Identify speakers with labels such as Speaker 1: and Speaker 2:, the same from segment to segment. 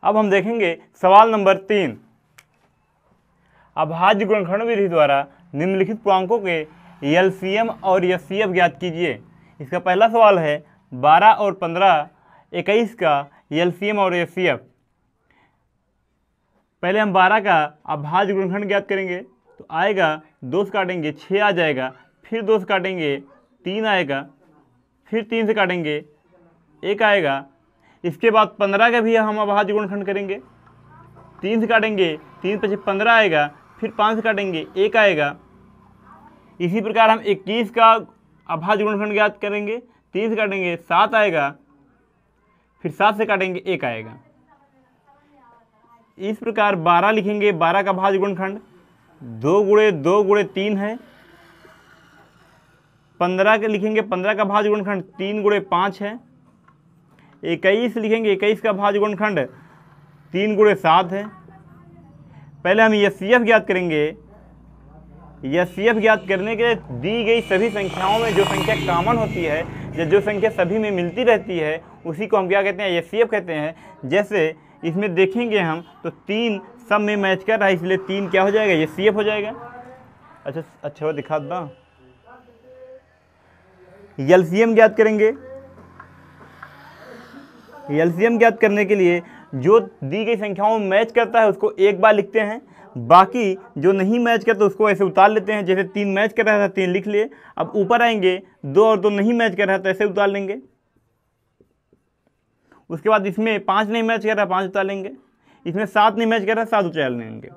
Speaker 1: अब हम देखेंगे सवाल नंबर 3। अभाज्य गुणनखंड विधि द्वारा निम्नलिखित पूर्णांकों के एलसीएम और एचसीएफ ज्ञात कीजिए। इसका पहला सवाल है 12 और 15 21 का एलसीएम और एचसीएफ। पहले हम 12 का अभाज्य गुणनखंड ज्ञात करेंगे, तो आएगा 2 से काटेंगे 6 आ जाएगा, फिर 2 से काटेंगे 3 आएगा, फिर 3 से काटेंगे 1 आएगा। इसके बाद 15 का भी हम अभाज्य गुणनखंड करेंगे, 3 से काटेंगे 3 × 5 = 15 आएगा, फिर 5 से काटेंगे 1 आएगा। इसी प्रकार हम 21 का अभाज्य गुणनखंड ज्ञात करेंगे, 3 से काटेंगे 7 आएगा, फिर 7 से काटेंगे 1 आएगा। इस प्रकार 12 लिखेंगे, 12 का अभाज्य गुणनखंड 2 × 2 × 3 है। 15 के लिखेंगे, 15 का अभाज्य गुणनखंड 3 × 5 है। 21 लिखेंगे, 21 का अभाज्य गुणनखंड 3 × 7 है। पहले हम एचसीएफ ज्ञात करेंगे। एचसीएफ ज्ञात करने के लिए दी गई सभी संख्याओं में जो संख्या कॉमन होती है या जो संख्या सभी में मिलती रहती है उसी को हम क्या कहते हैं, एचसीएफ कहते हैं। जैसे इसमें देखेंगे हम तो 3 सब में मैच कर रहा है, इसलिए 3 क्या हो जाएगा, एचसीएफ हो जाएगा। अच्छा वो दिखा दो। एलसीएम ज्ञात करेंगे। एलसीएम ज्ञात करने के लिए जो दी गई संख्याओं में मैच करता है उसको एक बार लिखते हैं, बाकी जो नहीं मैच करता उसको ऐसे उतार लेते हैं। जैसे 3 मैच कर रहा था 3 लिख लिए, अब ऊपर आएंगे 2 और 2 नहीं मैच कर रहा था, ऐसे उतार लेंगे। उसके बाद इसमें 5 नहीं मैच कर रहा, 5 उतार लेंगे। इसमें 7 नहीं मैच कर रहा, 7 उतार लेंगे।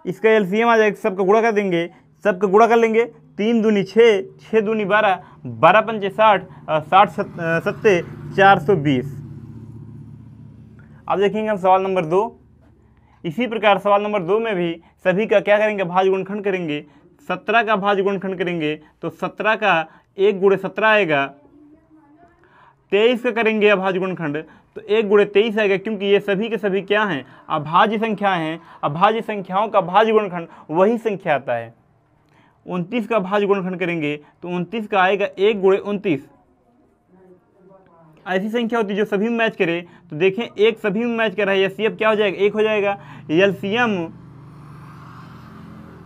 Speaker 1: इसका एलसीएम आ जाएगा, सबका गुणा कर देंगे, सबका गुणा कर लेंगे। 3 दूनी 6, 6 दूनी 12, 12 पंचे 60, 60 सत्ते 420। अब देखेंगे हम सवाल नंबर 2। इसी प्रकार सवाल नंबर 2 में भी सभी का क्या करेंगे, भाज्य गुणनखंड करेंगे। 17 का भाज्य गुणनखंड करेंगे तो 17 का 1 × 17 आएगा। 23 का करेंगे अभाज्य गुणनखंड तो 1 × 23 आएगा, क्योंकि ये सभी के सभी क्या हैं, अभाज्य संख्याएं हैं। अभाज्य संख्याओं का भाज्य गुणनखंड वही संख्या आता है। 29 का भाज्य गुणनखंड करेंगे तो 29 का आएगा 1 × 29। ऐसी संख्या होती है जो सभी में मैच करे, तो देखें एक सभी में मैच कर रहा है, एचसीएफ क्या हो जाएगा, 1 हो जाएगा। एलसीएम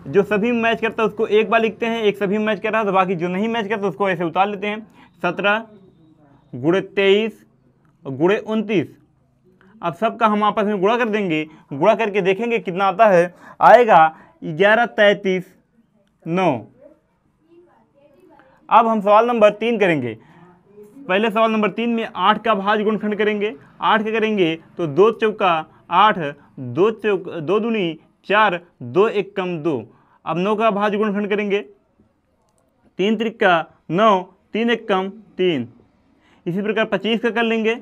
Speaker 1: जो सभी में मैच करता है उसको एक बार लिखते हैं, एक सभी में मैच कर रहा है, तो बाकी जो नहीं मैच करता उसको ऐसे उतार लेते हैं। 17 × 23 × 29। अब सबका हम आपस में गुणा कर देंगे, गुणा करके देखेंगे कितना आता है, आएगा 11 33 9। अब हम सवाल नंबर 3 करेंगे। पहले सवाल नंबर 3 में 8 का भाज्य गुणनखंड करेंगे। 8 का करेंगे तो 2 चौका 8, 2 दूनी 4, 2 1 = 2। अब 9 का भाज्य गुणनखंड करेंगे, 3 त्रिका 9, 3 1 = 3। इसी प्रकार 25 का कर लेंगे,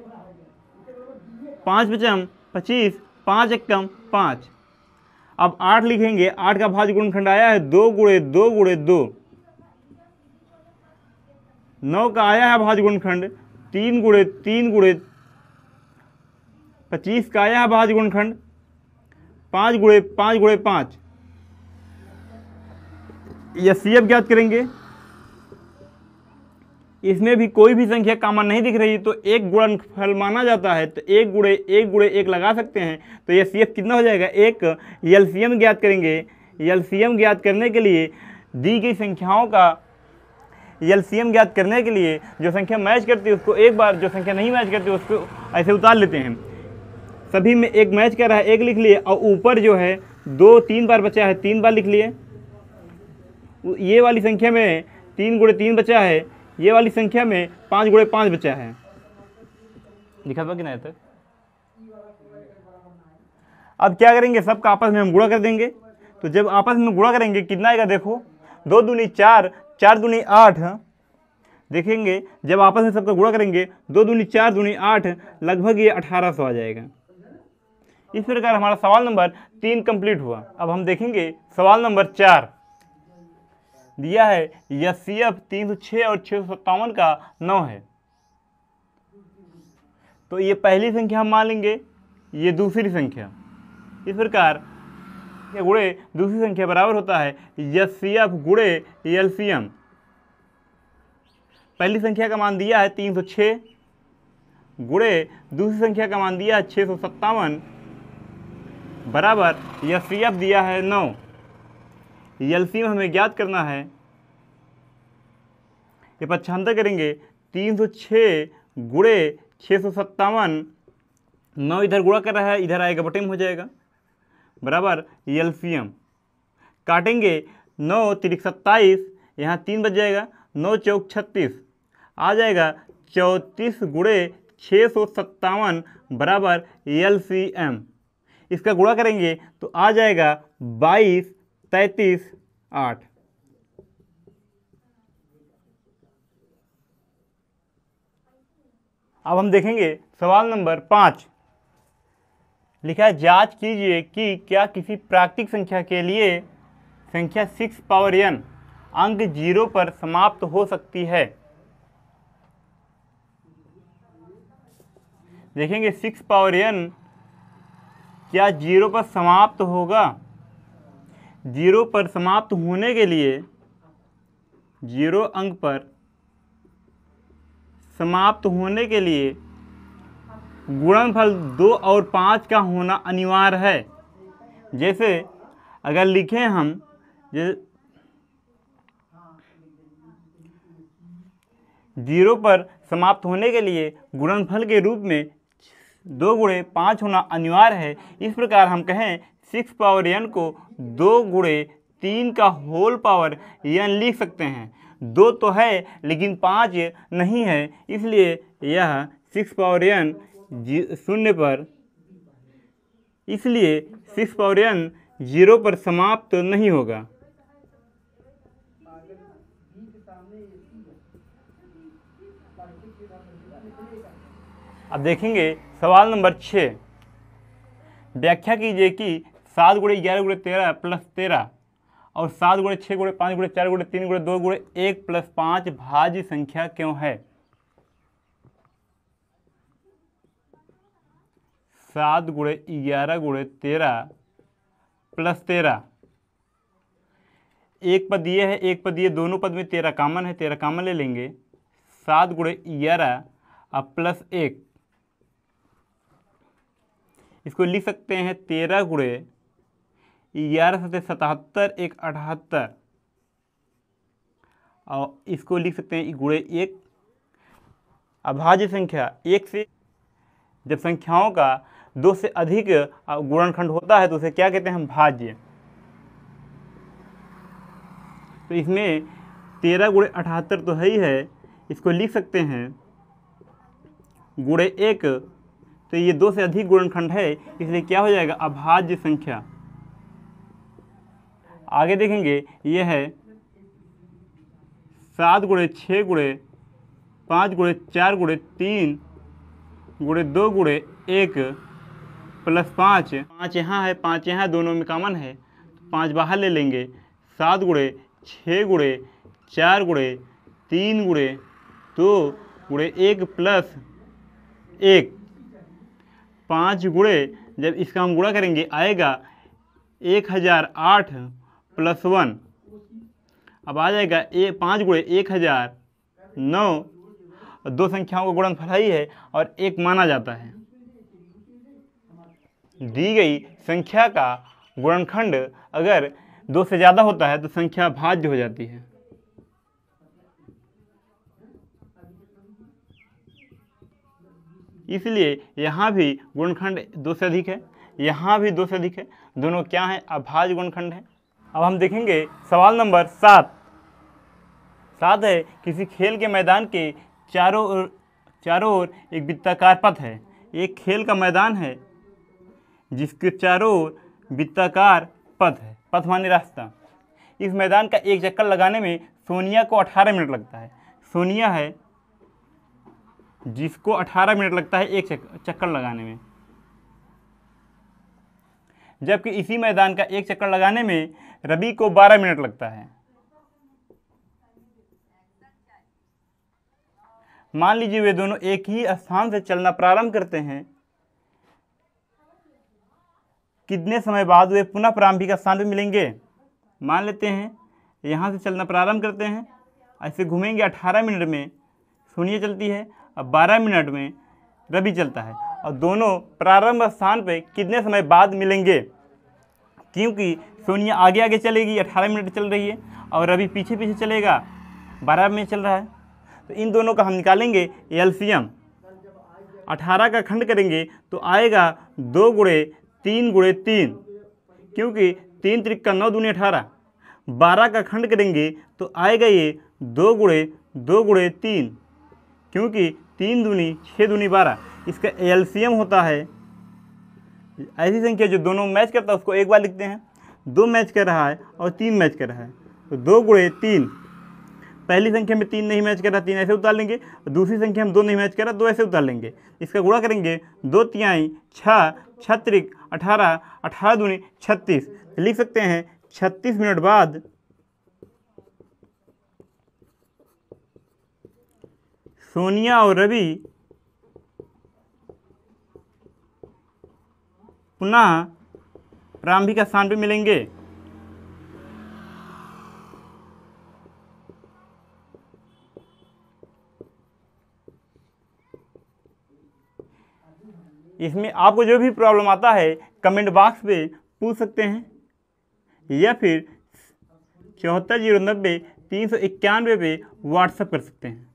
Speaker 1: 5 5 25, 5 1 = 5। अब 8 लिखेंगे, 8 का भाज्य गुणनखंड आया है 2 × 2 × 2। 9 का आया है भाज्य गुणनखंड 3 × 3 × 25 का आया है भाज्य गुणनखंड 5 × 5 × 5। एचसीएफ ज्ञात करेंगे। इसमें भी कोई भी संख्या कॉमन नहीं दिख रही तो एक गुणनफल माना जाता है, तो 1 × 1 लगा सकते हैं। तो एचसीएफ कितना हो जाएगा, 1। एलसीएम ज्ञात करेंगे। एलसीएम ज्ञात करने के लिए दी गई संख्याओं का एलसीएम ज्ञात करने के लिए जो संख्या मैच करती है उसको एक बार, जो संख्या नहीं मैच करती उसको ऐसे उतार लेते हैं। सभी में एक मैच कर रहा है, 1 लिख लिए, और ऊपर जो है 2 3 बार बचा है, 3 बार लिख लिए। ये वाली संख्या में 3 × 3 बचा है, ये वाली संख्या में 5 × 5 बचा है। लिखा था कि नहीं तक। अब क्या करेंगे, सबका आपस में हम गुणा कर देंगे। तो जब आपस में गुणा करेंगे कितना आएगा, देखो 2 दूनी 4, 4 दूनी 8। देखेंगे जब आपस में सबका गुणा करेंगे 2 दूनी 4 दूनी 8, लगभग ये 1800 आ जाएगा। इस प्रकार हमारा सवाल नंबर 3 कंप्लीट हुआ। अब हम देखेंगे सवाल नंबर 4। दिया है एचसीएफ 306 और 657 का 9 है। तो ये पहली संख्या हम मान लेंगे, ये दूसरी संख्या। इस प्रकार गुणे दूसरी संख्या बराबर होता है एचसीएफ गुणे एलसीएम। पहली संख्या का मान दिया है 306, गुणे दूसरी संख्या का मान दिया है 657 बराबर एलसीएम दिया है 9। एलसीएम हमें ज्ञात करना है। ये पक्षांतर करेंगे 306 गुणे 657, 9 इधर गुणा कर रहा है, इधर आएगा बटे में हो जाएगा बराबर एलसीएम। काटेंगे 9 तिरिक 27, यहाँ 3 बच जाएगा, 9 चौक 36 आ जाएगा 34 गुणे 657 बराबर एलसीएम। इसका गुणा करेंगे तो आ जाएगा 22 33 8। अब हम देखेंगे सवाल नंबर 5। लिखा है जांच कीजिए कि क्या किसी प्राकृतिक संख्या के लिए संख्या 6 पावर n अंक 0 पर समाप्त हो सकती है। देखेंगे 6 पावर n क्या 0 पर समाप्त होगा। 0 पर समाप्त होने के लिए 0 अंक पर समाप्त होने के लिए गुणनफल 2 और 5 का होना अनिवार्य है। जैसे अगर लिखें हम 0 पर समाप्त होने के लिए गुणनफल के रूप में 2 गुणे 5 होना अनिवार्य है। इस प्रकार हम कहें 6 पावर n को 2 गुणे 3 का होल पावर n लिख सकते हैं। 2 तो है लेकिन 5 नहीं है, इसलिए यह 6 पावर n 0 पर, इसलिए 6 पावर n 0 पर समाप्त नहीं होगा। अब देखेंगे सवाल नंबर 6। व्याख्या कीजिए कि 7 गुणे 11 गुणे 13 प्लस 13 और 7 गुणे 6 गुणे 5 गुणे 4 गुणे 3 गुणे 2 गुणे 1 प्लस 5 भाज्य संख्या क्यों है। 7 गुणे 11 गुणे 13 प्लस 13, एक पद ये है एक पद ये, दोनों पद में 13 कॉमन है, 13 कॉमन ले लेंगे। 7 गुणे 11 अब प्लस 1, इसको लिख सकते हैं 13 गुणे 11 सते 77 1 78, और इसको लिख सकते हैं गुणे 1। अभाज्य संख्या 1 से जब संख्याओं का 2 से अधिक गुणनखंड होता है तो उसे क्या कहते हैं हम, भाज्य। तो इसमें 13 गुणे 78 तो है ही है, इसको लिख सकते हैं गुणे 1, तो ये 2 से अधिक गुणनखंड है, इसलिए क्या हो जाएगा, अभाज्य संख्या। आगे देखेंगे ये है 7 गुणे 6 गुणे 5 गुणे 4 गुणे 3 गुणे 2 गुणे 1 प्लस 5, 5 यहाँ है 5 यहाँ, दोनों में कॉमन है, 5 बाहर ले लेंगे। 7 गुणे 6 गुणे 4 गुणे 3 गुणे 2 गुणे 1 प्लस 1, 5 गुणे जब इसका हम गुणा करेंगे आएगा 1008 प्लस 1, अब आ जाएगा 5 गुणे 1000 9, 2 संख्याओं का गुणनफल ही है और 1 माना जाता है। दी गई संख्या का गुणनखंड अगर 2 से ज़्यादा होता है तो संख्या भाज्य हो जाती है। इसलिए यहाँ भी गुणनखंड 2 से अधिक है, यहाँ भी 2 से अधिक है, दोनों क्या हैं, अभाज्य गुणनखंड है। अब हम देखेंगे सवाल नंबर 7। 7 है किसी खेल के मैदान के चारों ओर एक वृत्ताकार पथ है। एक खेल का मैदान है जिसके चारों ओर वृत्ताकार पथ है, पथ माने रास्ता। इस मैदान का एक चक्कर लगाने में सोनिया को 18 मिनट लगता है। सोनिया है जिसको 18 मिनट लगता है एक चक्कर लगाने में, जबकि इसी मैदान का एक चक्कर लगाने में रवि को 12 मिनट लगता है। मान लीजिए वे दोनों एक ही स्थान से चलना प्रारंभ करते हैं, कितने समय बाद वे पुनः प्रारंभिक स्थान पर मिलेंगे। मान लेते हैं यहाँ से चलना प्रारंभ करते हैं, ऐसे घूमेंगे 18 मिनट में सोनिया चलती है, अब 12 मिनट में रवि चलता है, और दोनों प्रारंभ स्थान पे कितने समय बाद मिलेंगे, क्योंकि सोनिया आगे आगे चलेगी 18 मिनट चल रही है और रवि पीछे पीछे चलेगा 12 मिनट चल रहा है। तो इन दोनों का हम निकालेंगे एलसीएम। 18 का खंड करेंगे तो आएगा 2 गुणे 3 गुणे 3, क्योंकि 3 त्रिक का 9 दूनी 18। 12 का खंड करेंगे तो आएगा ये 2 गुणे 3, क्योंकि 3 दूनी 6 दूनी 12। इसका एलसीएम होता है, ऐसी संख्या जो दोनों मैच करता है उसको एक बार लिखते हैं। 2 मैच कर रहा है और 3 मैच कर रहा है, तो 2 गुणे 3। पहली संख्या में 3 नहीं मैच कर रहा, 3 ऐसे उतार लेंगे, और दूसरी संख्या में 2 नहीं मैच कर रहा, 2 ऐसे उतार लेंगे। इसका गुणा करेंगे 2 तिहाई 6, 6 त्रिक 18, 18 दूनी 36। लिख सकते हैं 36 मिनट बाद सोनिया और रवि पुनः प्रारंभिक स्थान पे मिलेंगे। इसमें आपको जो भी प्रॉब्लम आता है कमेंट बॉक्स पे पूछ सकते हैं, या फिर 74 090 391 पे व्हाट्सएप कर सकते हैं।